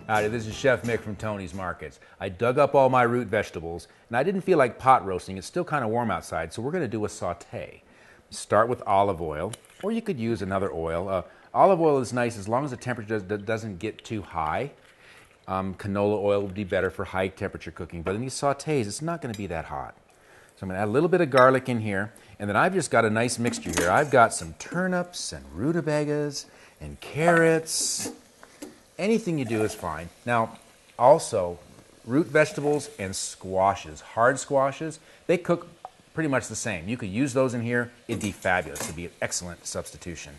Howdy, this is Chef Mick from Tony's Markets. I dug up all my root vegetables, and I didn't feel like pot roasting. It's still kind of warm outside, so we're going to do a saute. Start with olive oil, or you could use another oil. Olive oil is nice as long as the temperature doesn't get too high. Canola oil would be better for high temperature cooking, but in these sautés, it's not going to be that hot. So I'm going to add a little bit of garlic in here, and then I've just got a nice mixture here. I've got some turnips and rutabagas and carrots. Anything you do is fine. Now, also, root vegetables and squashes, hard squashes, they cook pretty much the same. You could use those in here. It'd be fabulous. It'd be an excellent substitution.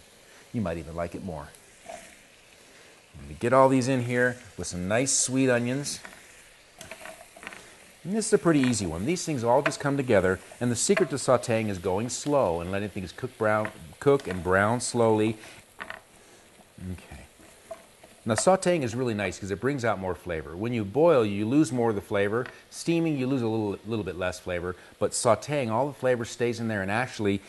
You might even like it more. I'm going to get all these in here with some nice sweet onions. And this is a pretty easy one. These things all just come together, and the secret to sautéing is going slow and letting things cook and brown slowly. Okay. Now, sautéing is really nice because it brings out more flavor. When you boil, you lose more of the flavor. Steaming, you lose a little bit less flavor. But sautéing, all the flavor stays in there and actually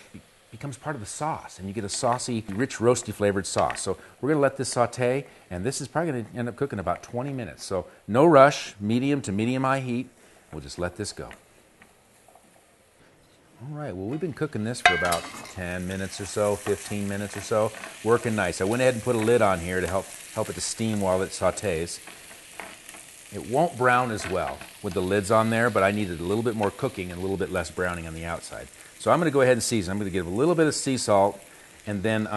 becomes part of the sauce. And you get a saucy, rich, roasty flavored sauce. So we're going to let this sauté, and this is probably going to end up cooking about 20 minutes. So no rush, medium to medium-high heat. We'll just let this go. All right, well, we've been cooking this for about 10 minutes or so, 15 minutes or so. Working nice. I went ahead and put a lid on here to help it to steam while it sautés. It won't brown as well with the lids on there, but I needed a little bit more cooking and a little bit less browning on the outside. So I'm going to go ahead and season. I'm going to give a little bit of sea salt, and then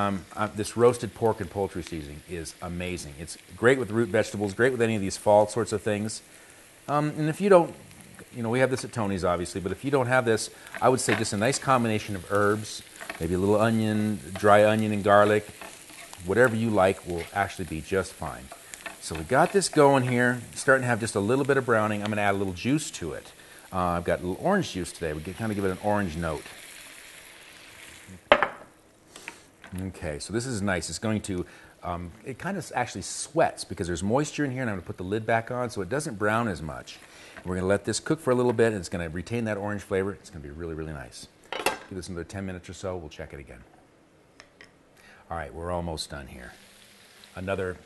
this roasted pork and poultry seasoning is amazing. It's great with root vegetables, great with any of these fall sorts of things. And if you don't, we have this at Tony's, obviously, but if you don't have this, I would say just a nice combination of herbs, maybe a little onion, dry onion and garlic, whatever you like will actually be just fine. So we got this going here, starting to have just a little bit of browning. I'm going to add a little juice to it. I've got a little orange juice today. We can kind of give it an orange note. Okay, so this is nice. It's going to, it kind of actually sweats because there's moisture in here, and I'm going to put the lid back on so it doesn't brown as much. We're going to let this cook for a little bit, and it's going to retain that orange flavor. It's going to be really, really nice. Give this another 10 minutes or so. We'll check it again. All right, we're almost done here. Another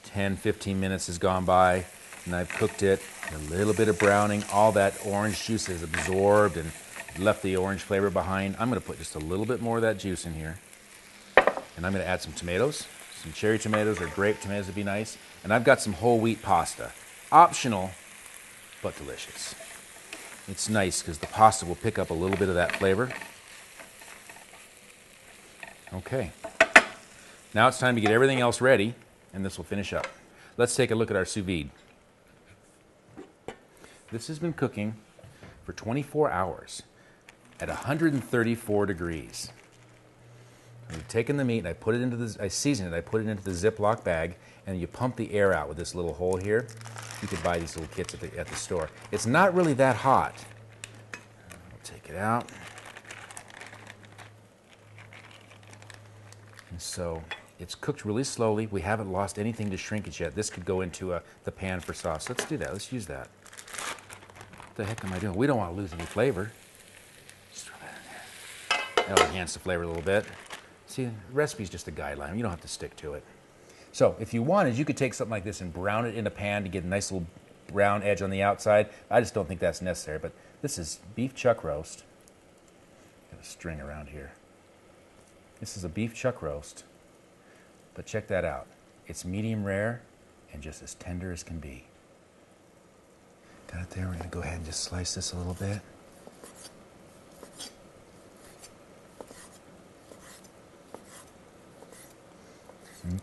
10, 15 minutes has gone by, and I've cooked it. A little bit of browning. All that orange juice is absorbed and left the orange flavor behind. I'm going to put just a little bit more of that juice in here. And I'm going to add some tomatoes. Some cherry tomatoes or grape tomatoes would be nice. And I've got some whole wheat pasta. Optional, but delicious. It's nice because the pasta will pick up a little bit of that flavor. Okay. Now it's time to get everything else ready, and this will finish up. Let's take a look at our sous vide. This has been cooking for 24 hours at 134 degrees. We've taken the meat and I seasoned it, I put it into the Ziploc bag, and you pump the air out with this little hole here. You could buy these little kits at the store. It's not really that hot. I'll take it out. And so it's cooked really slowly. We haven't lost anything to shrinkage yet. This could go into the pan for sauce. Let's do that. Let's use that. What the heck am I doing? We don't want to lose any flavor. Just throw that in there. That'll enhance the flavor a little bit. See, the recipe's just a guideline. You don't have to stick to it. So if you wanted, you could take something like this and brown it in a pan to get a nice little brown edge on the outside. I just don't think that's necessary. But this is beef chuck roast. Got a string around here. This is a beef chuck roast. But check that out. It's medium rare and just as tender as can be. Got it there. We're going to go ahead and just slice this a little bit.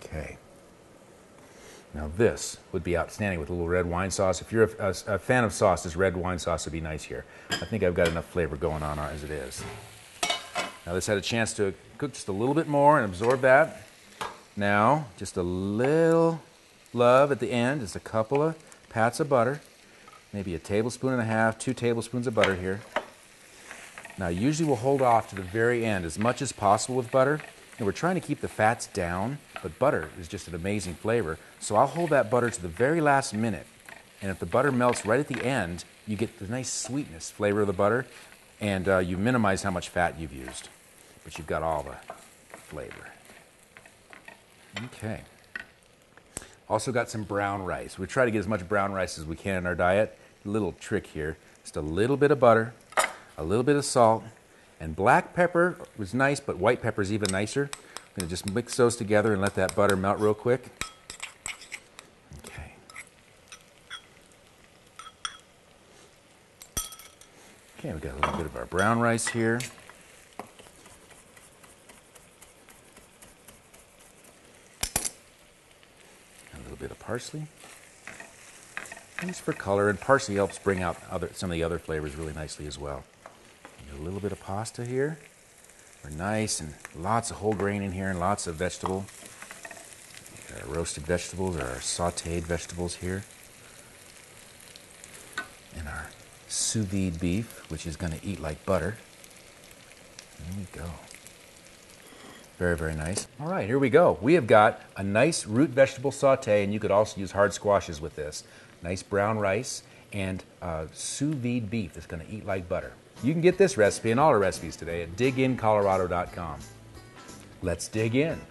Okay. Now this would be outstanding with a little red wine sauce. If you're a fan of sauces, red wine sauce would be nice here. I think I've got enough flavor going on as it is. Now this had a chance to cook just a little bit more and absorb that. Now, just a little love at the end, just a couple of pats of butter, maybe a tablespoon and a half, 2 tablespoons of butter here. Now usually we'll hold off to the very end as much as possible with butter. And we're trying to keep the fats down, but butter is just an amazing flavor. So I'll hold that butter to the very last minute. And if the butter melts right at the end, you get the nice sweetness flavor of the butter, and you minimize how much fat you've used. But you've got all the flavor. Okay. Also got some brown rice. We try to get as much brown rice as we can in our diet. A little trick here, just a little bit of butter, a little bit of salt, and black pepper was nice, but white pepper is even nicer. I'm going to just mix those together and let that butter melt real quick. Okay. Okay, we got a little bit of our brown rice here. A little bit of parsley. Just for color, and parsley helps bring out some of the other flavors really nicely as well. A little bit of pasta here. We're nice, and lots of whole grain in here and lots of vegetable. Our roasted vegetables, or our sauteed vegetables here. And our sous vide beef, which is going to eat like butter. There we go. Very, very nice. All right, here we go. We have got a nice root vegetable saute, and you could also use hard squashes with this. Nice brown rice and sous vide beef that's going to eat like butter. You can get this recipe and all our recipes today at digincolorado.com. Let's dig in.